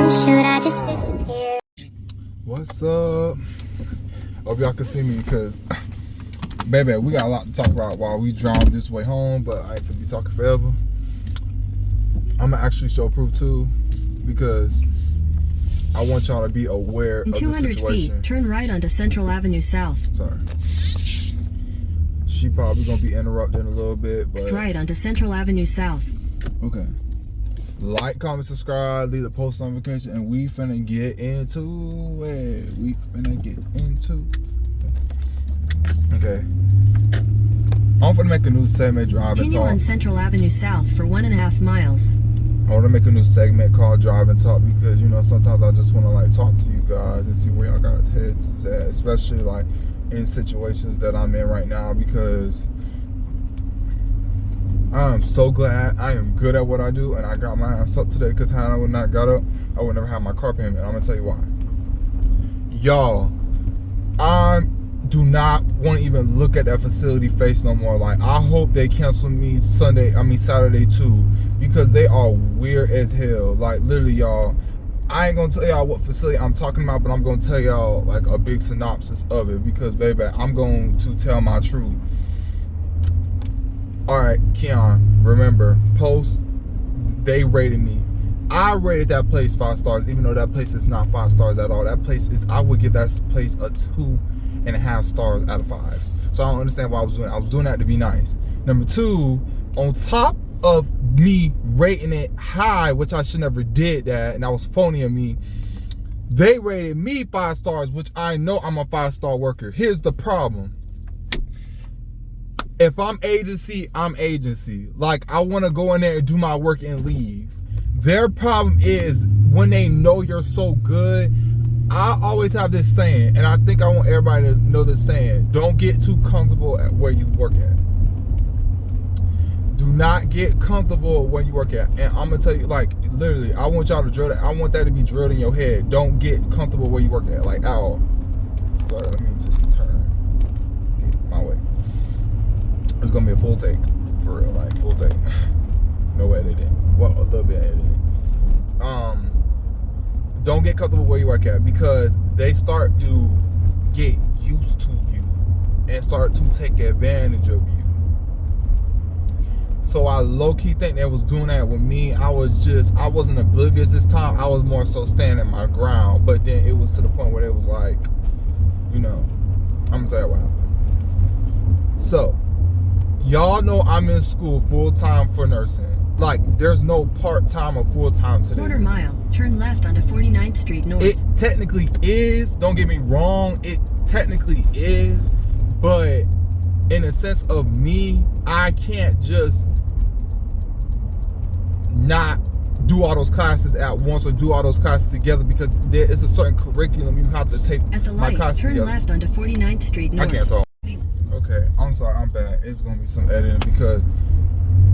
Should I just disappear? What's up? Hope y'all can see me because, baby, we got a lot to talk about while we drive this way home, but I ain't gonna be talking forever. I'm gonna actually show proof too because I want y'all to be aware In of the 200 situation. feet, turn right onto Central Avenue South. Sorry. She probably gonna be interrupted in a little bit, but Next right onto Central Avenue South. okay. Like, comment, subscribe, leave the post notification, and we finna get into it. Okay. I'm finna make a new segment, Drive and Continue Talk. on Central Avenue South for 1.5 miles. I want to make a new segment called Drive and Talk because, you know, sometimes I just want to, like, talk to you guys and see where y'all guys' heads is at, especially, like, in situations that I'm in right now because I'm so glad I am good at what I do and I got my ass up today because had I would not got up, I would never have my car payment. I'm going to tell you why. Y'all, I do not want to even look at that facility face no more. Like, I hope they cancel me Saturday too because they are weird as hell. Like, literally, y'all, I ain't gonna tell y'all what facility I'm talking about, but I'm gonna tell y'all like a big synopsis of it because, baby, I'm going to tell my truth. All right, Keon, remember, post, they rated me. I rated that place 5 stars, even though that place is not 5 stars at all. That place is, I would give that place a 2.5 stars out of 5. So I don't understand why I was doing it. I was doing that to be nice. Number 2, on top of me rating it high, which I should never did that, and that was phony of me, they rated me 5 stars, which I know I'm a 5-star worker. Here's the problem. If I'm agency, I'm agency. Like, I want to go in there and do my work and leave. Their problem is when they know you're so good, I always have this saying, and I think I want everybody to know this saying: don't get too comfortable at where you work at. Do not get comfortable where you work at. And I'm gonna tell you, like, literally, I want y'all to drill that. I want that to be drilled in your head. Don't get comfortable where you work at, like, at all. Sorry, let me just turn my way. It's gonna be a full take, for real, like full take. No editing. Well, a little bit of editing. Don't get comfortable where you work at because they start to get used to you and start to take advantage of you. So I low-key think they was doing that with me. I wasn't oblivious this time. I was more so standing my ground. But then it was to the point where it was like, you know, I'm gonna tell you what happened. So, y'all know I'm in school full-time for nursing. Like, there's no part-time or full-time today. Quarter mile, turn left onto 49th Street North. It technically is, don't get me wrong, it technically is, but in a sense of me, I can't just not do all those classes at once or do all those classes together because there is a certain curriculum you have to take. At the my light, classes turn together. left onto 49th Street North. I can't talk. Okay, I'm sorry, I'm bad. It's gonna be some editing because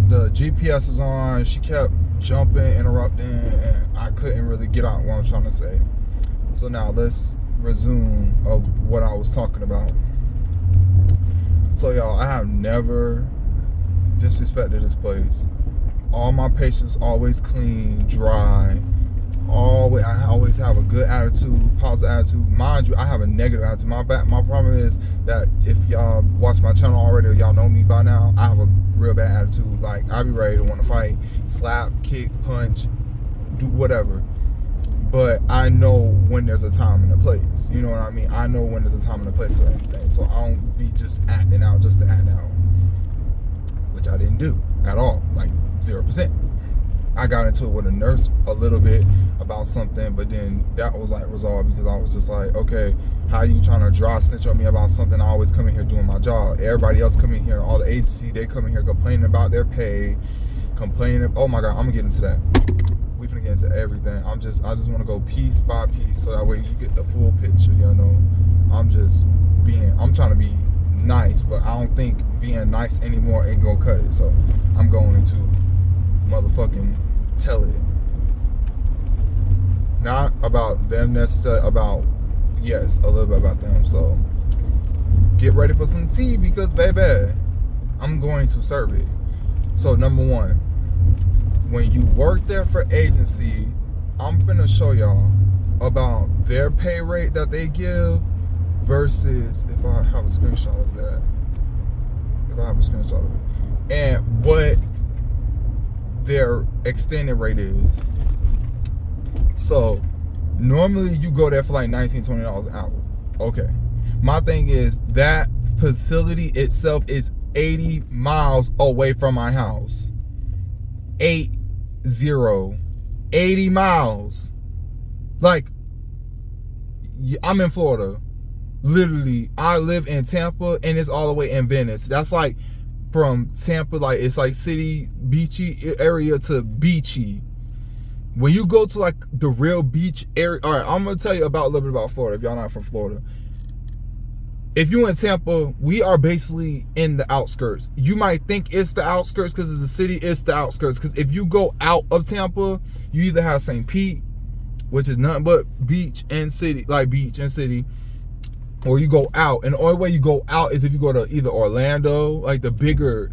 the GPS is on. She kept jumping, interrupting, and I couldn't really get out what I'm trying to say. So now let's resume of what I was talking about. So y'all, I have never disrespected this place. All my patients always clean, dry. I always have a good attitude, positive attitude. Mind you, I have a negative attitude. My problem is that if y'all watch my channel already or y'all know me by now, I have a real bad attitude. Like, I be ready to want to fight, slap, kick, punch, do whatever. But I know when there's a time and a place. You know what I mean? I know when there's a time and a place for everything. So I don't be just acting out just to act out, which I didn't do at all, like 0%. I got into it with a nurse a little bit about something, but then that was like resolved because I was just like, okay, how you trying to dry snitch on me about something? I always come in here doing my job. Everybody else come in here, all the agency, they come in here complaining about their pay, complaining. Oh my God, I'm gonna get into that. We finna get into everything. I just want to go piece by piece so that way you get the full picture, you know. I'm trying to be nice, but I don't think being nice anymore ain't gonna cut it. So I'm going to motherfucking tell it. Not about them necessarily, about, yes, a little bit about them. So get ready for some tea because, baby, I'm going to serve it. So number one, when you work there for agency, I'm gonna show y'all about their pay rate that they give versus if I have a screenshot of that. If I have a screenshot of it. And what their extended rate is. So normally you go there for like $19, $20 an hour. Okay. My thing is that facility itself is 80 miles away from my house. 80 miles. Like, I'm in Florida. Literally, I live in Tampa and it's all the way in Venice. That's like from Tampa, like it's like city, beachy area to beachy. When you go to like the real beach area, all right, I'm gonna tell you about a little bit about Florida if y'all not from Florida. If you in Tampa, we are basically in the outskirts. You might think it's the outskirts because it's a city, it's the outskirts. Because if you go out of Tampa, you either have St. Pete, which is nothing but beach and city, like beach and city, or you go out. And the only way you go out is if you go to either Orlando, like the bigger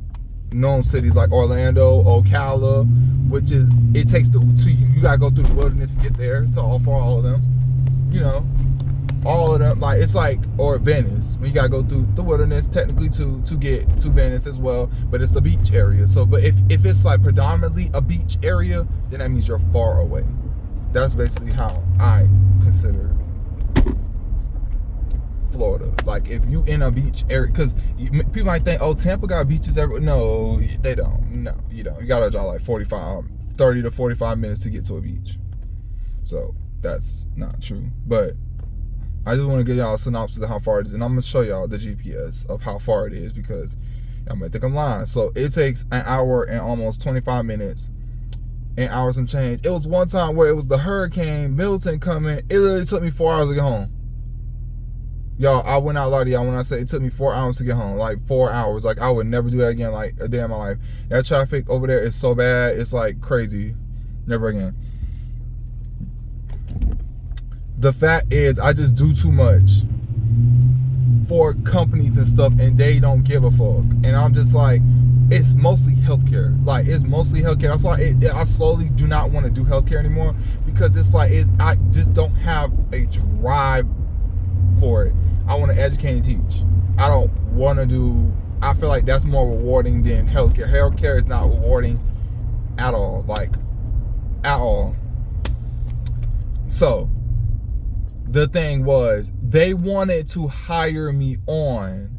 known cities like Orlando, Ocala, which is, it takes you gotta go through the wilderness to get there to all of them, you know. All of them, like it's like, or Venice, when you gotta go through the wilderness technically to get to Venice as well, but it's the beach area. So, but if it's like predominantly a beach area, then that means you're far away. That's basically how I consider Florida. Like if you in a beach area, because people might think, oh, Tampa got beaches everywhere. No, they don't. No, you don't. You gotta drive like 30 to 45 minutes to get to a beach. So that's not true, but I just want to give y'all a synopsis of how far it is, and I'm going to show y'all the GPS of how far it is because y'all might think I'm lying. So it takes an hour and almost 25 minutes, an hour some change. It was one time where it was the Hurricane Milton coming. It literally took me 4 hours to get home. Y'all, I would not lie to y'all when I say it took me 4 hours to get home. Like 4 hours. Like I would never do that again like a day in my life. That traffic over there is so bad. It's like crazy. Never again. The fact is, I just do too much for companies and stuff, and they don't give a fuck. And I'm just like, it's mostly healthcare. Like, it's mostly healthcare. That's why I slowly do not want to do healthcare anymore, because it's like, I just don't have a drive for it. I want to educate and teach. I don't want to do, I feel like that's more rewarding than healthcare. Healthcare is not rewarding at all. Like, at all. So, the thing was, they wanted to hire me on,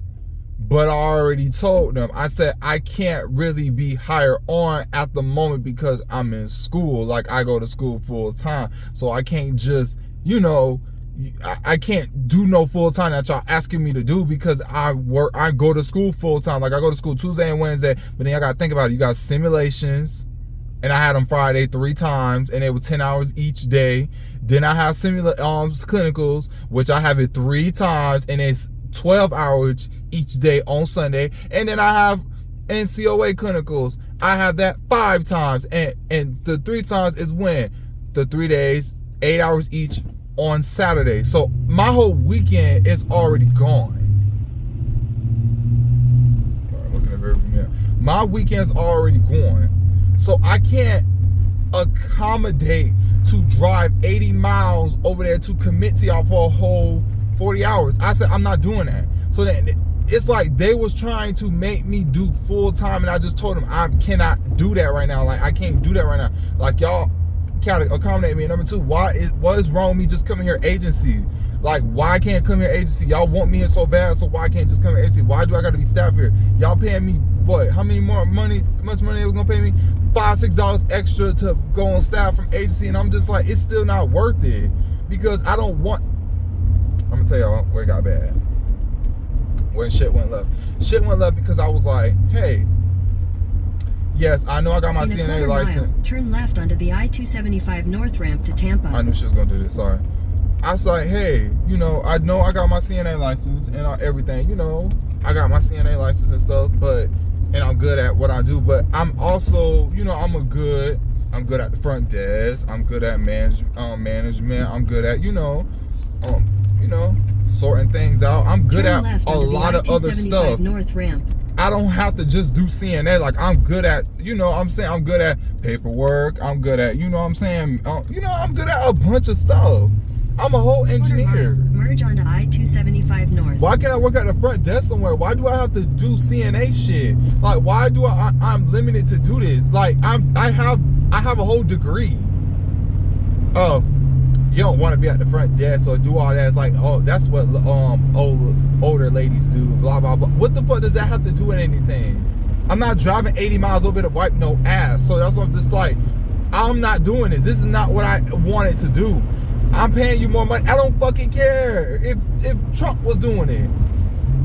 but I already told them, I said, I can't really be hired on at the moment because I'm in school. Like, I go to school full time. So I can't just, you know, I can't do no full time that y'all asking me to do because I go to school full time. Like, I go to school Tuesday and Wednesday, but then I got to think about it. You got simulations, and I had them Friday 3 times, and they were 10 hours each day. Then I have clinicals, which I have it 3 times, and it's 12 hours each day on Sunday. And then I have NCOA clinicals. I have that 5 times, and the 3 times is when? The 3 days, 8 hours each on Saturday. So my whole weekend is already gone. Sorry, I'm looking at the rearview mirror. My weekend's already gone. So I can't accommodate to drive 80 miles over there to commit to y'all for a whole 40 hours. I said, I'm not doing that. So then it's like they was trying to make me do full time, and I just told them I cannot do that right now. Like, I can't do that right now. Like, y'all can't accommodate me. And number 2, what is wrong with me just coming here agency? Like, why can't I come here agency? Y'all want me here so bad, so why can't I just come here agency? Why do I got to be staff here? Y'all paying me what? How much money they was gonna pay me? $5-6 extra to go on staff from agency, and I'm just like, it's still not worth it because I don't want. I'm gonna tell y'all where it got bad. When shit went left. Shit went left because I was like, hey, yes, I know I got my In a CNA quarter license. mile, turn left onto the I-275 North ramp to Tampa. I knew she was gonna do this. Sorry. I was like, hey, you know I got my CNA license and everything. You know, I got my CNA license and stuff, and I'm good at what I do. But I'm also, you know, I'm good at the front desk. I'm good at management. I'm good at, you know, sorting things out. I'm good Turn at left a onto the lot of other I-275 stuff. North ramp. I don't have to just do CNA. Like, I'm good at, you know what I'm saying? I'm good at paperwork. I'm good at, you know what I'm saying? I'm good at a bunch of stuff. I'm a whole engineer. Merge onto I-275 North. Why can't I work at the front desk somewhere? Why do I have to do CNA shit? Like, why do I'm limited to do this? Like, I have a whole degree. Oh, you don't want to be at the front desk or do all that. It's like, oh, that's what older ladies do, blah, blah, blah. What the fuck does that have to do with anything? I'm not driving 80 miles over to wipe no ass. So that's what I'm just like, I'm not doing this. This is not what I wanted to do. I'm paying you more money. I don't fucking care if Trump was doing it.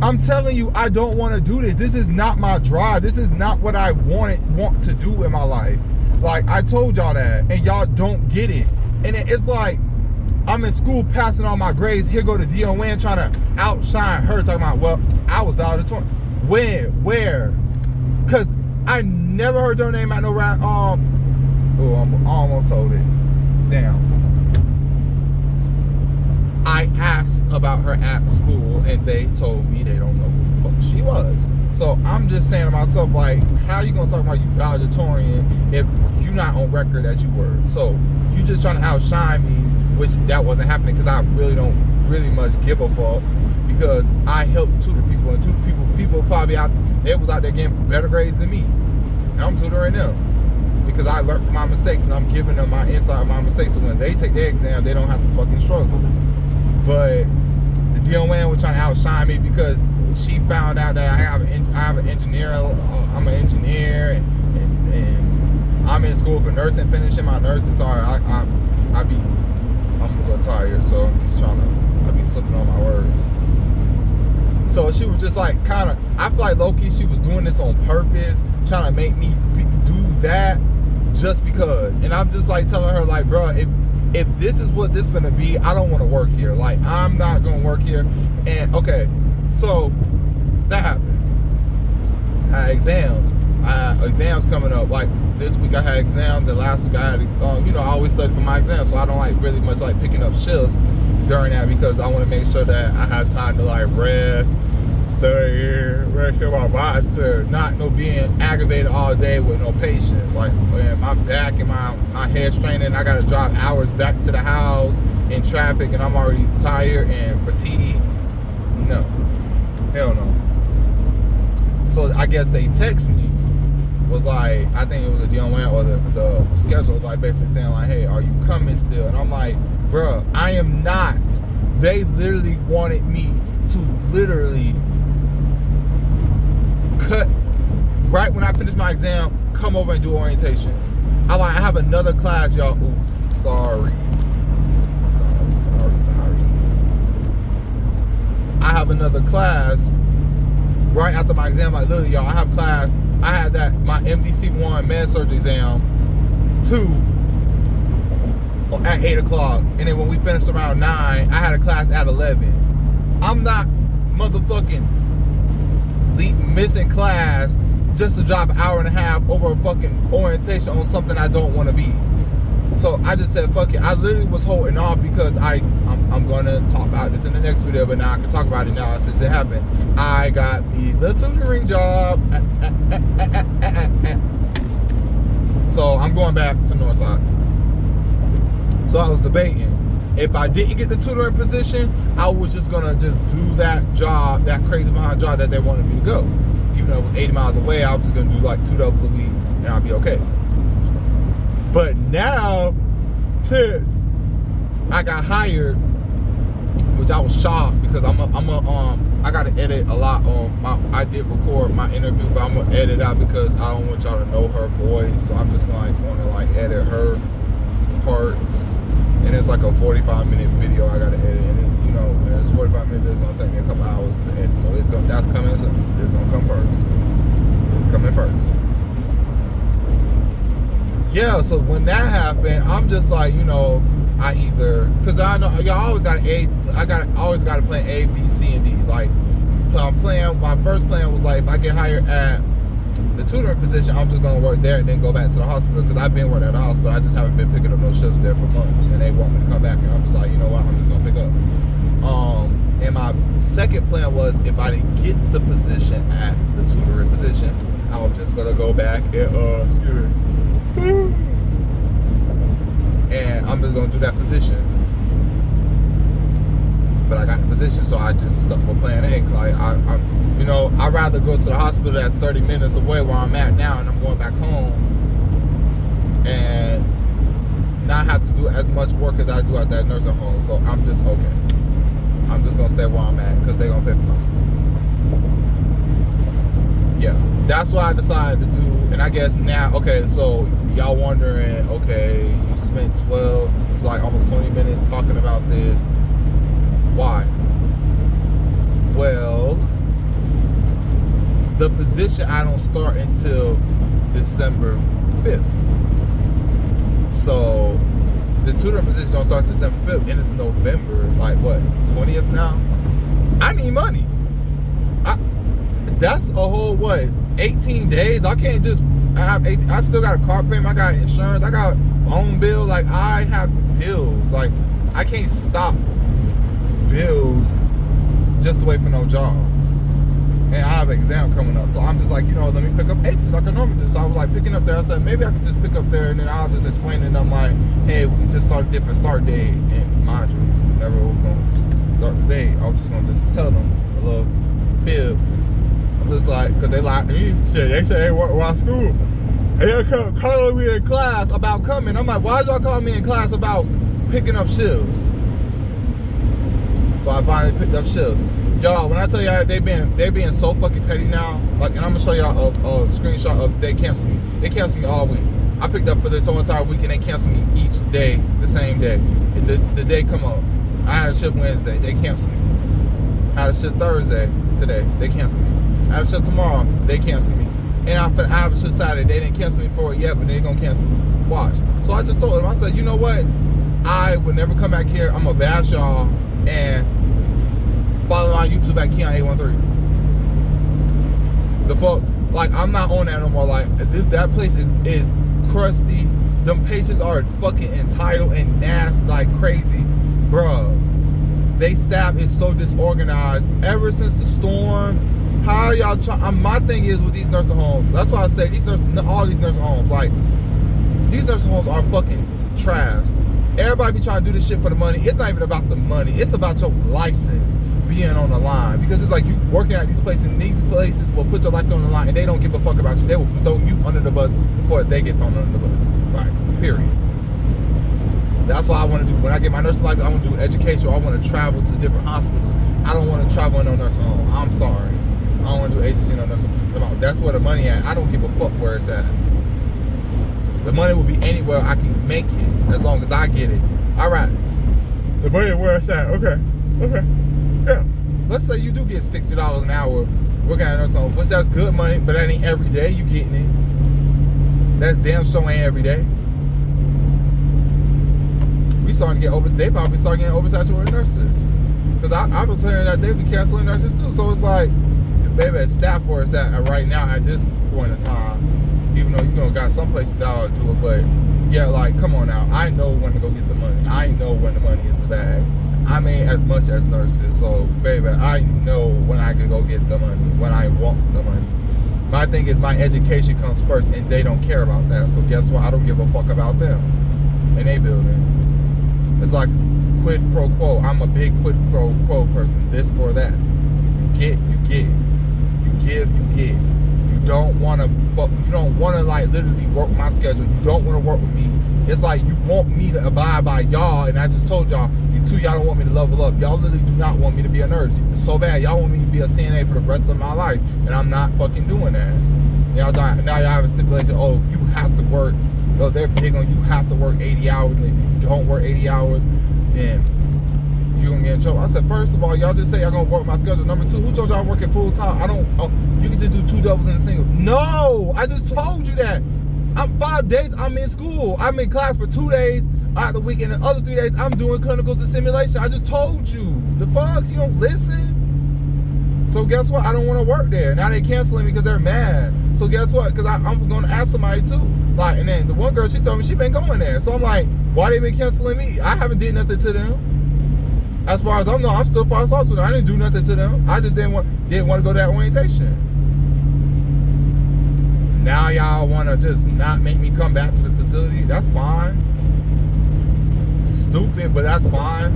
I'm telling you, I don't want to do this. This is not my drive. This is not what I want to do in my life. Like, I told y'all that, and y'all don't get it. And it's like, I'm in school passing all my grades. Here go the DON trying to outshine her, talking about, well, I was valedictorian. When? Where? Because I never heard your name at no round. I almost told it. Damn. I asked about her at school, and they told me they don't know who the fuck she was. So I'm just saying to myself, like, how you gonna talk about you valedictorian if you not on record that you were? So you just trying to outshine me, which that wasn't happening because I really don't really much give a fuck, because I helped tutor people, and people probably they was out there getting better grades than me, and I'm tutoring them because I learned from my mistakes, and I'm giving them my insight of my mistakes, so when they take their exam, they don't have to fucking struggle. But the DON was trying to outshine me because she found out that I have an engineer. I'm an engineer, and I'm in school for nursing, finishing my nursing. Sorry, I'm a little tired, so I be slipping on my words. So she was just like, kind of, I feel like low-key she was doing this on purpose, trying to make me do that just because. And I'm just like telling her, like, bro, if this is what this finna be, I don't want to work here. Like, I'm not gonna work here. And okay, so that happened. I had exams. I had exams coming up. Like, this week I had exams, and last week I had, I always study for my exams, so I don't like really much like picking up shifts during that, because I want to make sure that I have time to like rest, study, rest sure my body's clear, not being aggravated all day with no patience. Like, man, my back and my head straining, I gotta drive hours back to the house in traffic, and I'm already tired and fatigued. No, hell no. So I guess they text me, was like, I think it was the DON or the schedule, like basically saying like, hey, are you coming still? And I'm like, bruh, I am not. They literally wanted me to literally cut right when I finish my exam, come over and do orientation. I have another class, y'all. Oops, sorry. I have another class right after my exam. Like, literally, y'all, I have class. I had my MDC1 med surgery exam 2 at 8 o'clock. And then when we finished around 9, I had a class at 11. I'm not motherfucking missing class just to drive an hour and a half over a fucking orientation on something I don't want to be. So I just said, fuck it. I literally was holding off because I'm going to talk about this in the next video, but now I can talk about it now since it happened. I got me the tutoring job. So I'm going back to Northside. So I was debating. If I didn't get the tutoring position, I was just going to just do that job, that crazy behind job that they wanted me to go. Even though it was 80 miles away, I was just going to do like 2 doubles a week and I'll be okay. But now, shit, I got hired, which I was shocked because I got to edit a lot on I did record my interview, but I'm going to edit out because I don't want y'all to know her voice. So I'm just going to edit her parts. And it's like a 45-minute video I got to edit. And it, it's 45 minutes, it's going to take me a couple hours to edit. So that's coming soon. It's going to come first. It's coming first. Yeah, so when that happened, I'm just like, I either, because I know y'all always got always got to plan A, B, C, and D. Like, my first plan was like, if I get hired at the tutoring position, I'm just gonna work there and then go back to the hospital, because I've been working at the hospital. I just haven't been picking up no shifts there for months, and they want me to come back, and I'm just like, you know what, I'm just gonna pick up. And my second plan was, if I didn't get the position at the tutoring position, I was just gonna go back and and I'm just gonna do that position. But I got the position, so I just stuck with plan A. Like I'm, I'd rather go to the hospital that's 30 minutes away where I'm at now, and I'm going back home, and not have to do as much work as I do at that nursing home. So I'm just okay. I'm just gonna stay where I'm at because they're gonna pay for my school. Yeah, that's what I decided to do. And I guess now, okay, so y'all wondering, okay, you spent almost 20 minutes talking about this. Why? Well, the position I don't start until December 5th. So the tutoring position don't start till December 5th, and it's November, 20th now? I need money. That's a whole, 18 days? I can't just, I still got a car payment, I got insurance, I got phone bill, I have bills. I can't stop bills just to wait for no job. And I have an exam coming up, so I'm just let me pick up agencies like I normally do. So I was picking up there. I said maybe I could just pick up there, and then I'll just explain to them hey, we can just start a different start date. And mind you, whenever it was going to start the day, I was just going to just tell them a little bib. I'm just because they lied to me. They said hey, what school? And they calling me in class about coming. I'm why y'all calling me in class about picking up shifts? So I finally picked up shifts. Y'all, when I tell y'all they being so fucking petty now, and I'm gonna show y'all a screenshot of they cancel me. They cancel me all week. I picked up for this whole entire week, and they cancel me each day, the same day. And the day come up, I had a shift Wednesday, they cancel me. I had a shift Thursday today, they cancel me. I have a shift tomorrow, they cancel me. And I have a shift Saturday, they didn't cancel me for it yet, but they gonna cancel me. Watch. So I just told them, I said, you know what? I would never come back here. I'm gonna bash y'all and follow me on YouTube at Keon813. The fuck, I'm not on that no more. That place is crusty. Them patients are fucking entitled and nasty crazy, bruh. They staff is so disorganized. Ever since the storm, how y'all try? My thing is with these nursing homes. That's why I say all these nursing homes, these nursing homes are fucking trash. Everybody be trying to do this shit for the money. It's not even about the money. It's about your license being on the line, because it's you working at these places, and these places will put your license on the line, and they don't give a fuck about you. They will throw you under the bus before they get thrown under the bus. Period. That's what I want to do. When I get my nursing license, I want to do education. I want to travel to different hospitals. I don't want to travel in no nursing home. I'm sorry. I don't want to do agency in no nursing home. That's where the money at. I don't give a fuck where it's at. The money will be anywhere I can make it, as long as I get it. All right. The money where it's at. Okay. Yeah. Let's say you do get $60 an hour working at a nursing home, which that's good money, but that ain't every day you getting it. That's damn sure ain't every day. We starting to get they probably start getting oversaturated nurses. Because I was hearing that they be canceling nurses too. So it's baby, at staff where it's at right now at this point in time, even though got some places that'll do it, but yeah, come on now. I know when to go get the money. I know when the money is the bag. I mean, as much as nurses. So, baby, I know when I can go get the money, when I want the money. My thing is my education comes first, and they don't care about that. So, guess what? I don't give a fuck about them in a building. It's quid pro quo. I'm a big quid pro quo person. This for that. You get. You give, you get. You don't want to literally work my schedule. You don't want to work with me. It's you want me to abide by y'all, and I just told y'all don't want me to level up. Y'all literally do not want me to be a nurse. It's so bad. Y'all want me to be a CNA for the rest of my life, and I'm not fucking doing that. Now y'all have a stipulation, you have to work. They're big on you have to work 80 hours, and if you don't work 80 hours, then you're gonna get in trouble. I said, first of all, y'all just say y'all gonna work my schedule. Number two, who told y'all I'm working full time? You can just do 2 doubles and a single. No, I just told you that. I'm 5 days, I'm in school. I'm in class for 2 days out of the week, and the other 3 days, I'm doing clinicals and simulation. I just told you. The fuck? You don't listen? So guess what? I don't want to work there. Now they canceling me because they're mad. So guess what? Because I'm going to ask somebody too. And then the one girl, she told me she been going there. So I'm why they been canceling me? I haven't did nothing to them. As far as I know, I'm still far sauce with them. I didn't do nothing to them. I just didn't want to go to that orientation. Now y'all want to just not make me come back to the facility? That's fine. Stupid, but that's fine.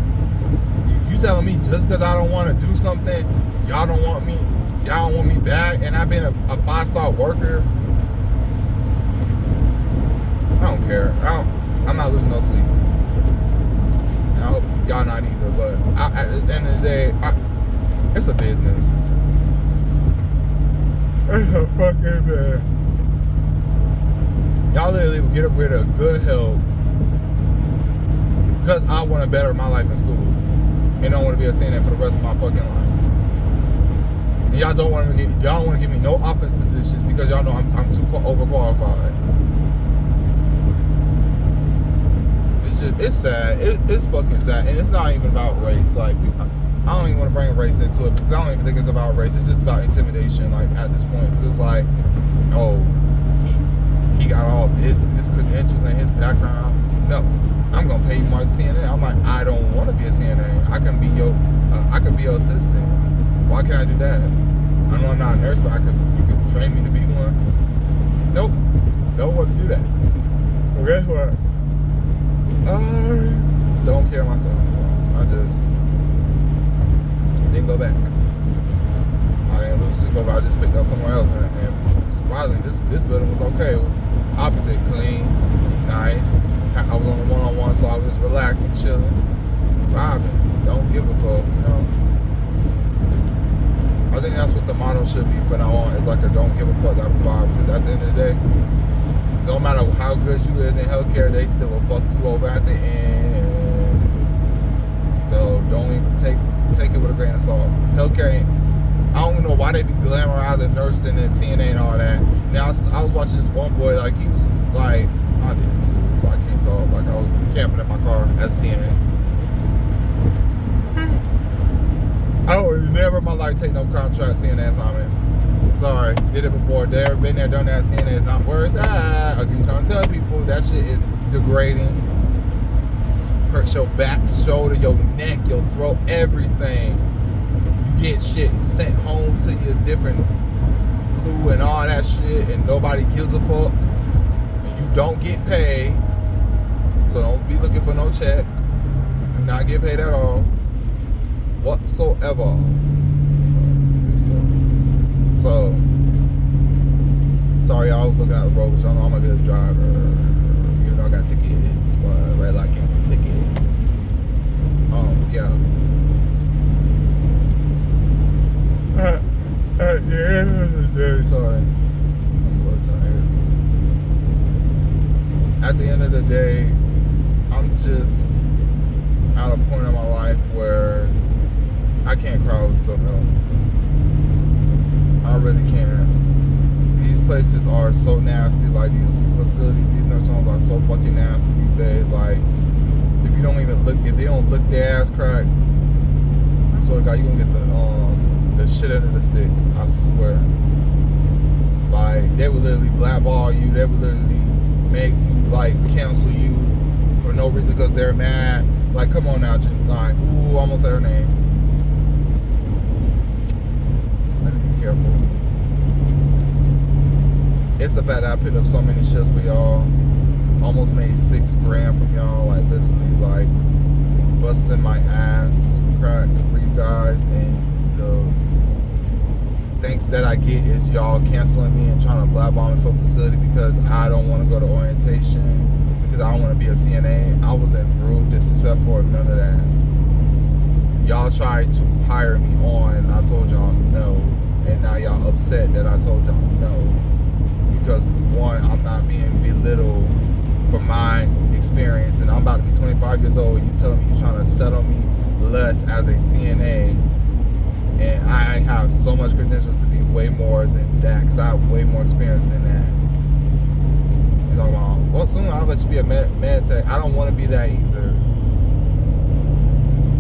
You telling me just because I don't want to do something, y'all don't want me back, and I've been a 5-star worker. I don't care. I'm not losing no sleep. And I hope y'all not either. But at the end of the day, it's a business. It's a fucking bad. Y'all literally will get rid of good help because I want to better my life in school and don't want to be a CNA for the rest of my fucking life. And y'all don't want to give me no office positions because y'all know I'm too overqualified. It's sad. It's fucking sad, and it's not even about race. Like, I don't even want to bring race into it because I don't even think it's about race. It's just about intimidation. Like at this point, because it's like, oh, he got all his credentials and his background. No, I'm gonna pay you more than CNA. I'm like, I don't want to be a CNA. I can be your assistant. Why can't I do that? I know I'm not a nurse, but you could train me to be one. Nope, don't want to do that. Well, guess what? I don't care myself, so I just didn't go back. I didn't lose sleep over. I just picked up somewhere else, and surprisingly, this building was okay. It was opposite, clean, nice. I was on the one-on-one, so I was just relaxing, chilling, vibing. Don't give a fuck, you know. I think that's what the motto should be from now on. It's like a don't give a fuck type of vibe, because at the end of the day, no matter how good you is in healthcare, they still will fuck you over at the end. So don't even take it with a grain of salt. Healthcare ain't. I don't even know why they be glamorizing nursing and CNA and all that. Now I was watching this one boy, like he was like, I did it too, so I can't talk. Like I was camping in my car at CNA. I would never in my life take no contract CNA assignment. Sorry, did it before. There, been there, done that. CNA is not where it's at. I keep trying to tell people that shit is degrading. Hurts your back, shoulder, your neck, your throat, everything. You get shit sent home to your different flu and all that shit, and nobody gives a fuck. And you don't get paid, so don't be looking for no check. You do not get paid at all, whatsoever. So, sorry, I was looking at the road, but y'all know I'm a good driver. You know, I got tickets, but red light camera tickets. Yeah. Yeah, very sorry. I'm a little tired. At the end of the day, I'm just at a point in my life where I can't cry over spilled milk. I really can't. These places are so nasty. Like these facilities, these nursing homes are so fucking nasty these days. Like if you don't even look, if they don't look their ass crack, I swear to God, you gonna get the shit under the stick. I swear. Like they would literally blackball you. They would literally make you like cancel you for no reason because they're mad. Like come on now, just like ooh, almost said her name. Careful. It's the fact that I picked up so many shifts for y'all. Almost made $6,000 from y'all. Like literally like busting my ass crack for you guys, and the thanks that I get is y'all canceling me and trying to blackball me for facility because I don't want to go to orientation, because I don't want to be a CNA. I wasn't rude, disrespectful, or none of that. Y'all tried to hire me on, and I told y'all no. And now y'all upset that I told y'all no. Because one, I'm not being belittled from my experience, and I'm about to be 25 years old, and you telling me you're trying to settle me less as a CNA, and I have so much credentials to be way more than that, because I have way more experience than that. You're talking about, well, soon I'll let you be a med tech. I don't want to be that either.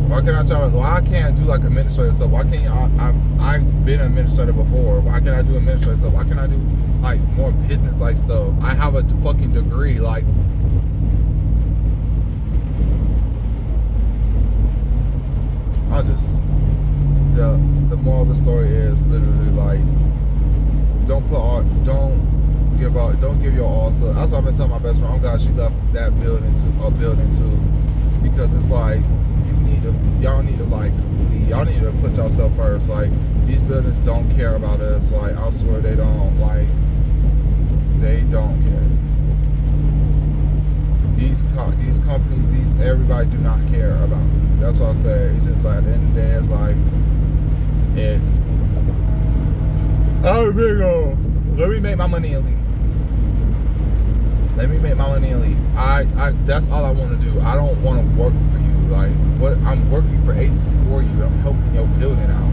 Why can't I why I can't do like administrative stuff? Why can't I've been an administrator before. Why can't I do administrative stuff? Why can't I do like more business like stuff? I have a fucking degree. Like I just the moral of the story is literally like don't give your all. So that's what I've been telling my best friend. I'm glad she left that building too, because it's like y'all need to put yourself first. Like these buildings don't care about us. Like I swear they don't. Like they don't care. These companies, everybody do not care about you. That's what I say. It's just like at the end of the day, it's like let me make my money and leave. Let me make my money and leave. That's all I want to do. I don't want to work for you. Like what? I'm working for agency for you. I'm helping your building out.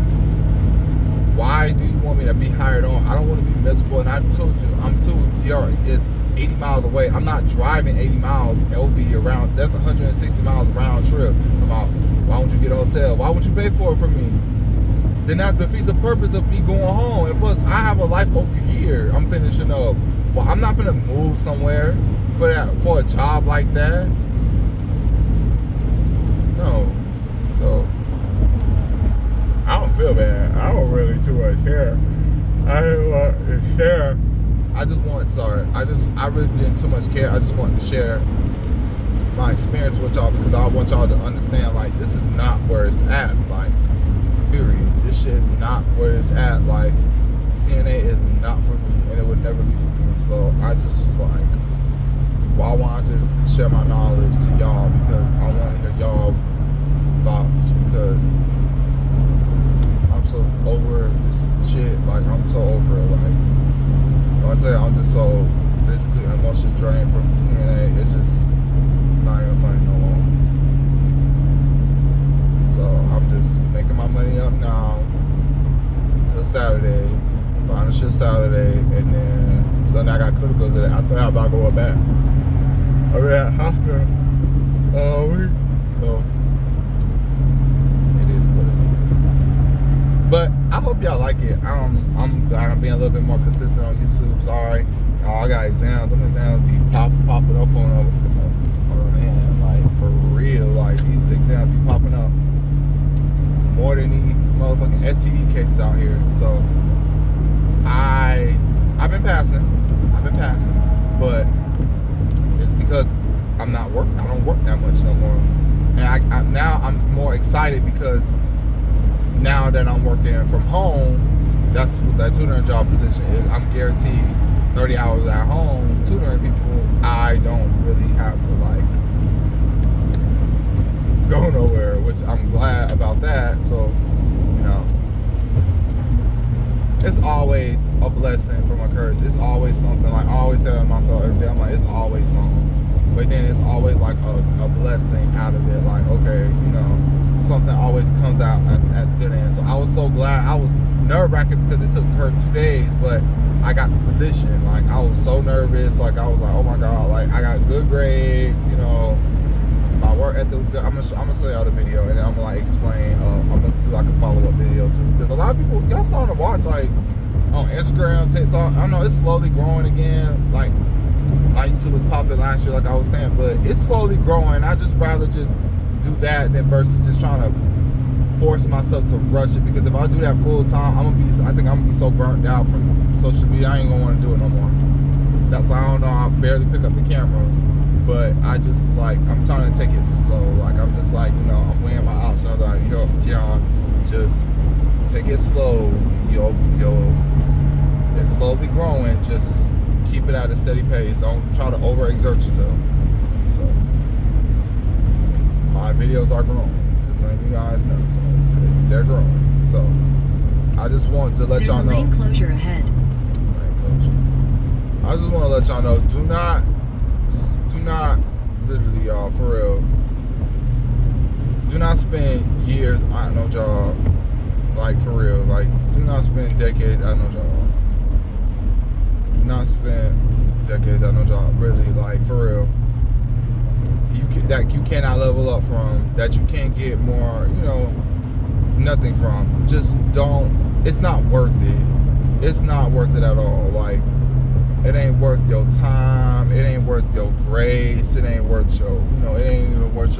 Why do you want me to be hired on? I don't want to be miserable. And I told you, I'm too young. It's 80 miles away. I'm not driving 80 miles. It'll be around. That's 160 miles round trip. Why won't you get a hotel? Why would you pay for it for me? Then that defeats the purpose of me going home. And plus, I have a life over here. I'm finishing up. Well, I'm not gonna move somewhere for a job like that. No. So I don't feel bad. I don't really too much care. I didn't want to share. I really didn't too much care. I just wanted to share my experience with y'all because I want y'all to understand like this is not where it's at. Like, period. This shit is not where it's at. Like, CNA is not for me, and it would never be for me. So I just was like, well, I want to just share my knowledge to y'all because I want to hear y'all thoughts because I'm so over this shit. Like, I'm so over it. Like, when I say I'm just so physically and emotionally drained from CNA, it's just not even funny no more. So I'm just making my money up now till Saturday, find a shift Saturday, and then Sunday I got clinicals today. After that, I'm about to go back. I'll be at hospital all week. So it is what it is. But I hope y'all like it. I'm glad I'm being a little bit more consistent on YouTube. Sorry. I got exams. Some exams be popping up on man, like for real. Like these exams be popping up more than these motherfucking STD cases out here. So I've been passing, but it's because I don't work that much no more. And now I'm more excited because now that I'm working from home, that's what that tutoring job position is. I'm guaranteed 30 hours at home tutoring people. I don't really have to like go nowhere, which I'm glad about that. So, you know, it's always a blessing from a curse. It's always something. Like I always say to myself every day, I'm like, it's always something. But then it's always like a blessing out of it. Like, okay, you know, something always comes out at the good end. So I was so glad. I was nerve-wracking because it took her 2 days, but I got the position. Like I was so nervous. Like I was like, oh my God, like I got good grades, you know. My work ethic was good. I'm gonna show y'all the video and then I'm gonna like explain. I'm gonna do like a follow-up video too because a lot of people y'all starting to watch like on Instagram, TikTok. I don't know, it's slowly growing again. Like my YouTube was popping last year, like I was saying, but it's slowly growing. I just rather just do that than versus just trying to force myself to rush it because if I do that full time, I think I'm gonna be so burnt out from social media. I ain't gonna want to do it no more. That's why I don't know. I barely pick up the camera. But I just was like, I'm trying to take it slow. Like, I'm just like, you know, I'm weighing my options. Like, yo, Keon, just take it slow. Yo, it's slowly growing. Just keep it at a steady pace. Don't try to overexert yourself. So, my videos are growing. Just letting you guys know. So, they're growing. So, I just want to let y'all know. There's a lane closure ahead. Lane closure. I just want to let y'all know, do not, literally, y'all, for real, do not spend years at no job, like, for real, like, do not spend decades at no job, do not spend decades at no job, really, like, for real, that you cannot level up from, that you can't get more, you know, nothing from, just don't, it's not worth it at all, like, it ain't worth your time. It ain't worth your grace. It ain't worth your, you know, it ain't even worth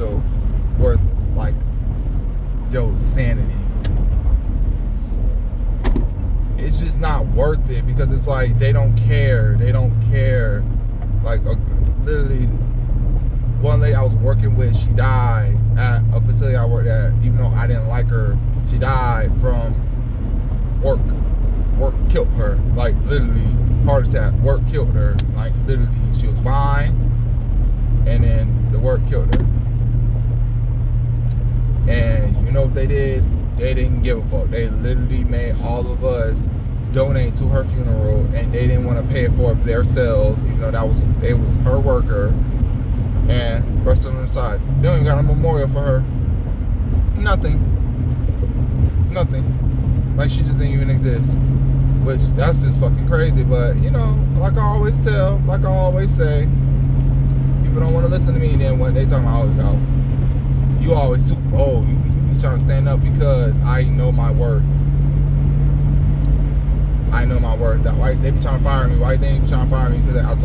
like yo, sanity. It's just not worth it because it's like they don't care. They don't care. Like literally, one lady I was working with, she died at a facility I worked at. Even though I didn't like her, she died from work. Work killed her. Like literally, heart attack. Work killed her. Like literally, she was fine, and then the work killed her. And you know what they did? They didn't give a fuck. They literally made all of us donate to her funeral, and they didn't want to pay for it themselves, even though it was her worker. And rest on the side, they don't even got a memorial for her. Nothing. Like she just didn't even exist. Which that's just fucking crazy. But you know, like I always tell, like I always say, people don't want to listen to me. And then when they talk about, oh, you know, you always too bold. You be trying to stand up because I know my worth. I know my worth. That why they be trying to fire me? Why they be trying to fire me? Because I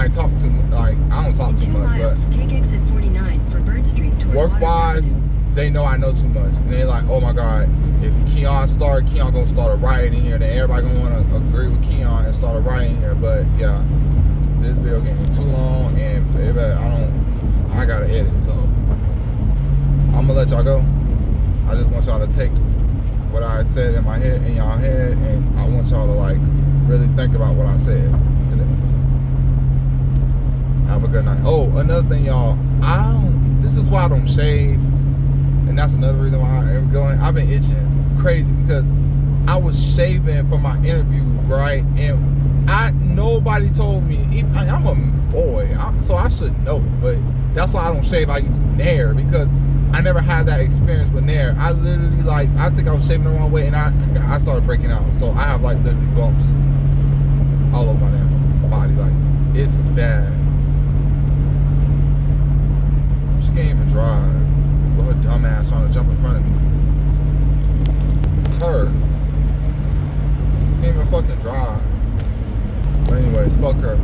talk too much. Like I don't talk In too 2 much. miles, But take exit 49 for Bird Street toward work Waters wise, Avenue. they know I know too much, and they like, oh my god, if Keon gonna start a riot in here. Then everybody gonna want to agree with Keon and start a riot in here. But yeah, this video getting too long, and baby, I gotta edit, so I'm gonna let y'all go. I just want y'all to take what I said in my head, in y'all head, and I want y'all to like really think about what I said today. So have a good night. Oh, another thing, y'all, this is why I don't shave, and that's another reason why I'm going. I've been itching crazy because I was shaving for my interview, right? And nobody told me. Even, I'm a boy, so I should know, but that's why I don't shave. I use Nair because I never had that experience with Nair. I literally I think I was shaving the wrong way, and I started breaking out. So I have like literally bumps all over my damn body. Like it's bad. She can't even drive with her dumb ass trying to jump in front of me. Her can't even fucking drive. But anyways, fuck her.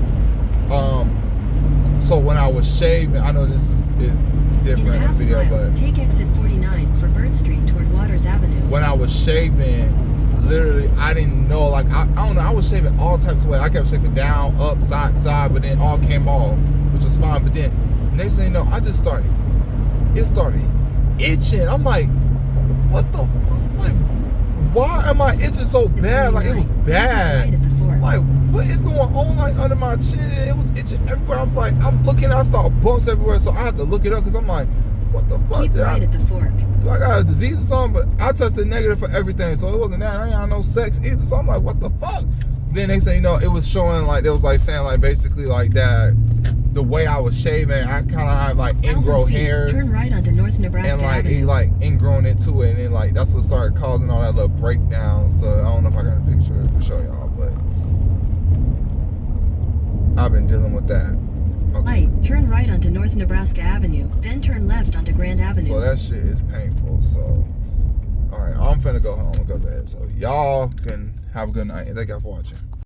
So when I was shaving, I know this is different in the video, but take exit 49 for Bird Street toward Waters Avenue. when I was shaving, literally, I didn't know, like, I don't know, I was shaving all types of ways. I kept shaving down, up, side, but then all came off, which was fine. But then, next thing you know, it started itching. I'm like, what the fuck? Like, why am I itching so bad? Like, it was bad. Right at the fork. Like, what is going on, like, under my chin? And it was itching everywhere. I was like, I'm looking, I saw bumps everywhere, so I had to look it up, because I'm like, what the fuck? Keep right at the fork. Do I got a disease or something? But I tested negative for everything, so it wasn't that. I ain't had no sex either, so I'm like, what the fuck? Then they say, you know, it was showing, like, it was like saying, like, basically like that the way I was shaving, I kind of have like ingrown hairs. Turn right onto North Nebraska and like Avenue. it like ingrown into it, and then like that's what started causing all that little breakdown. So I don't know if I got a picture to show y'all, but I've been dealing with that. Okay. Light, turn right onto North Nebraska Avenue, then turn left onto Grand Avenue. So that shit is painful. So all right, I'm finna go home and go to bed. So y'all can have a good night. Thank y'all for watching.